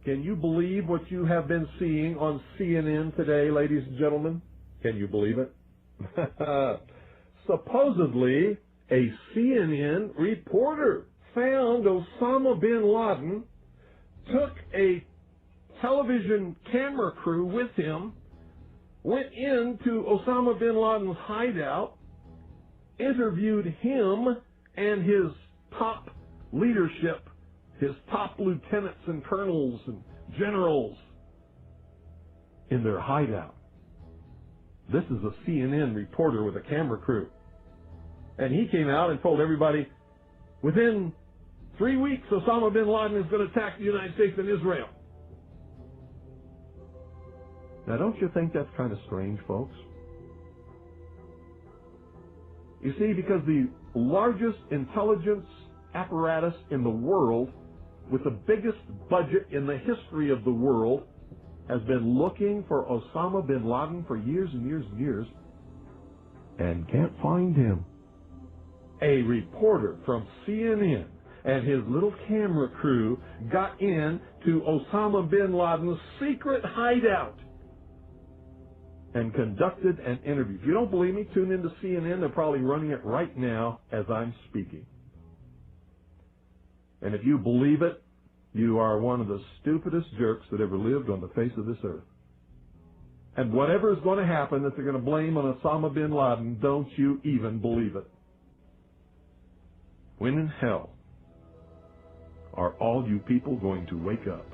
Can you believe what you have been seeing on CNN today, ladies and gentlemen? Can you believe it? Supposedly, a CNN reporter found Osama bin Laden, took a television camera crew with him, went into Osama bin Laden's hideout, interviewed him and his top leadership, his top lieutenants and colonels and generals in their hideout. This is a CNN reporter with a camera crew. And he came out and told everybody, within 3 weeks, Osama bin Laden is going to attack the United States and Israel. Now, don't you think that's kind of strange, folks? You see, because the largest intelligence apparatus in the world, with the biggest budget in the history of the world, has been looking for Osama bin Laden for years and years and years, and can't find him. A reporter from CNN and his little camera crew got in to Osama bin Laden's secret hideout and conducted an interview. If you don't believe me, tune into CNN. They're probably running it right now as I'm speaking. And if you believe it, you are one of the stupidest jerks that ever lived on the face of this earth. And whatever is going to happen that they're going to blame on Osama bin Laden, don't you even believe it. When in hell are all you people going to wake up?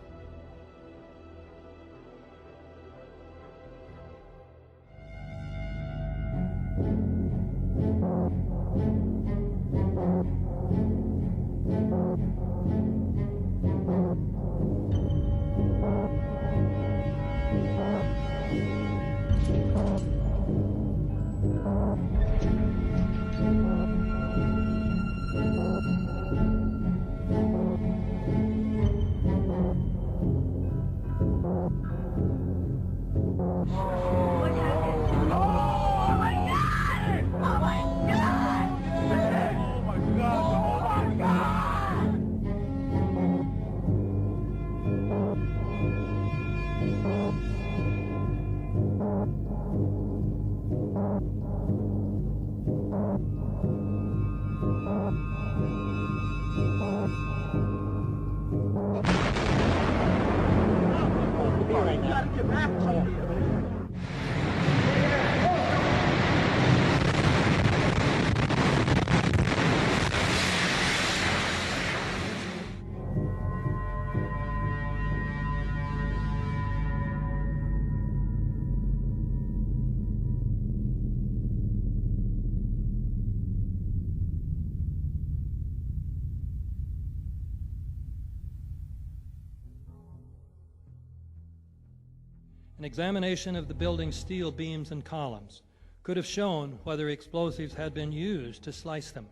An examination of the building's steel beams and columns could have shown whether explosives had been used to slice them,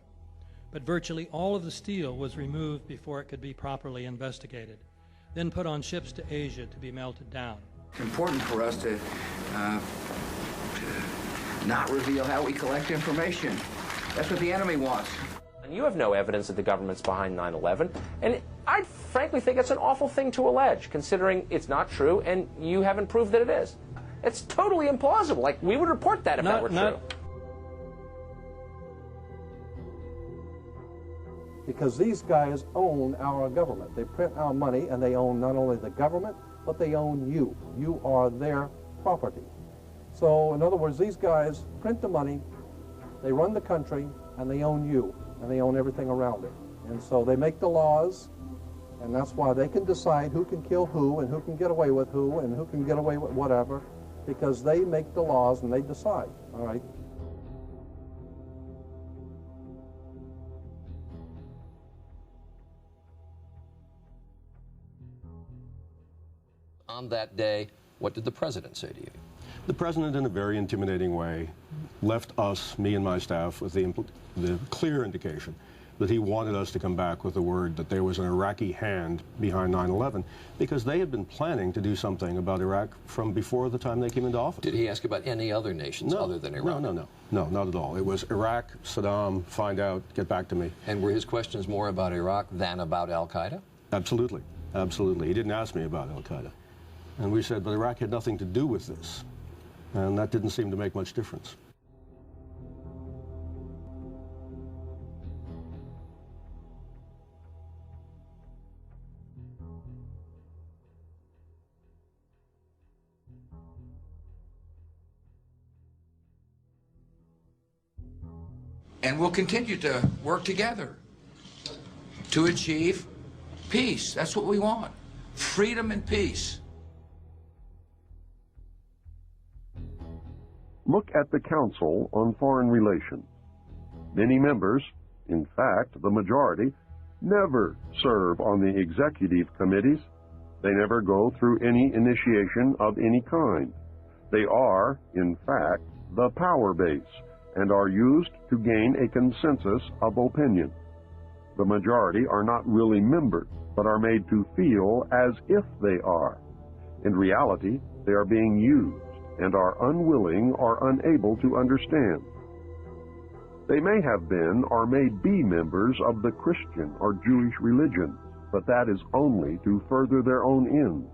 but virtually all of the steel was removed before it could be properly investigated, then put on ships to Asia to be melted down. It's important for us to not reveal how we collect information. That's what the enemy wants. And you have no evidence that the government's behind 9/11, and I frankly think it's an awful thing to allege, considering it's not true and you haven't proved that it is. It's totally implausible. Like, we would report that if that were true. Because these guys own our government. They print our money, and they own not only the government, but they own you. You are their property. So, in other words, these guys print the money, they run the country, and they own you, and they own everything around it. And so they make the laws, and that's why they can decide who can kill who, and who can get away with who, and who can get away with whatever, because they make the laws and they decide, all right? On that day, what did the president say to you? The president, in a very intimidating way, left us, me and my staff, with the clear indication that he wanted us to come back with the word that there was an Iraqi hand behind 9/11, because they had been planning to do something about Iraq from before the time they came into office. Did he ask about any other nations other than Iraq? No, not at all. It was Iraq, Saddam, find out, get back to me. And were his questions more about Iraq than about al-Qaeda? Absolutely. Absolutely. He didn't ask me about al-Qaeda. And we said, but Iraq had nothing to do with this. And that didn't seem to make much difference. And we'll continue to work together to achieve peace. That's what we want. Freedom and peace. Look at the Council on Foreign Relations. Many members, in fact, the majority, never serve on the executive committees. They never go through any initiation of any kind. They are, in fact, the power base and are used to gain a consensus of opinion. The majority are not really members, but are made to feel as if they are. In reality, they are being used and are unwilling or unable to understand. They may have been or may be members of the Christian or Jewish religion, but that is only to further their own ends.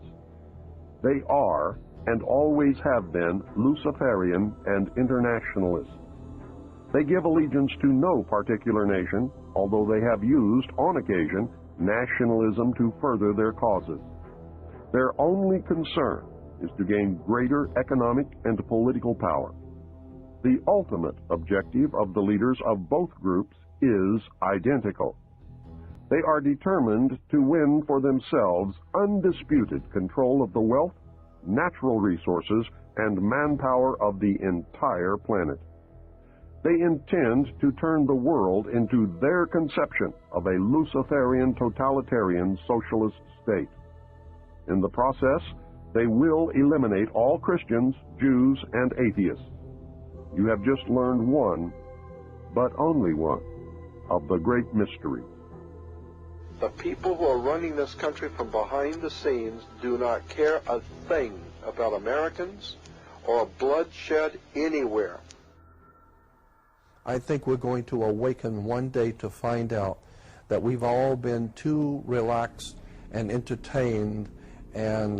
They are, and always have been, Luciferian and internationalist. They give allegiance to no particular nation, although they have used, on occasion, nationalism to further their causes. Their only concern is to gain greater economic and political power. The ultimate objective of the leaders of both groups is identical. They are determined to win for themselves undisputed control of the wealth, natural resources, and manpower of the entire planet. They intend to turn the world into their conception of a Luciferian totalitarian socialist state. In the process, they will eliminate all Christians, Jews, and atheists. You have just learned one, but only one, of the great mysteries. The people who are running this country from behind the scenes do not care a thing about Americans or bloodshed anywhere. I think we're going to awaken one day to find out that we've all been too relaxed and entertained and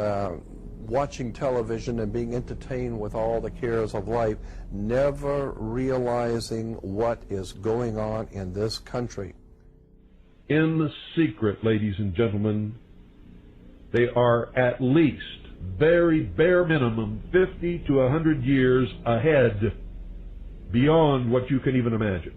watching television and being entertained with all the cares of life, never realizing what is going on in this country. In the secret, ladies and gentlemen, they are at least, very bare minimum, 50 to 100 years ahead, beyond what you can even imagine.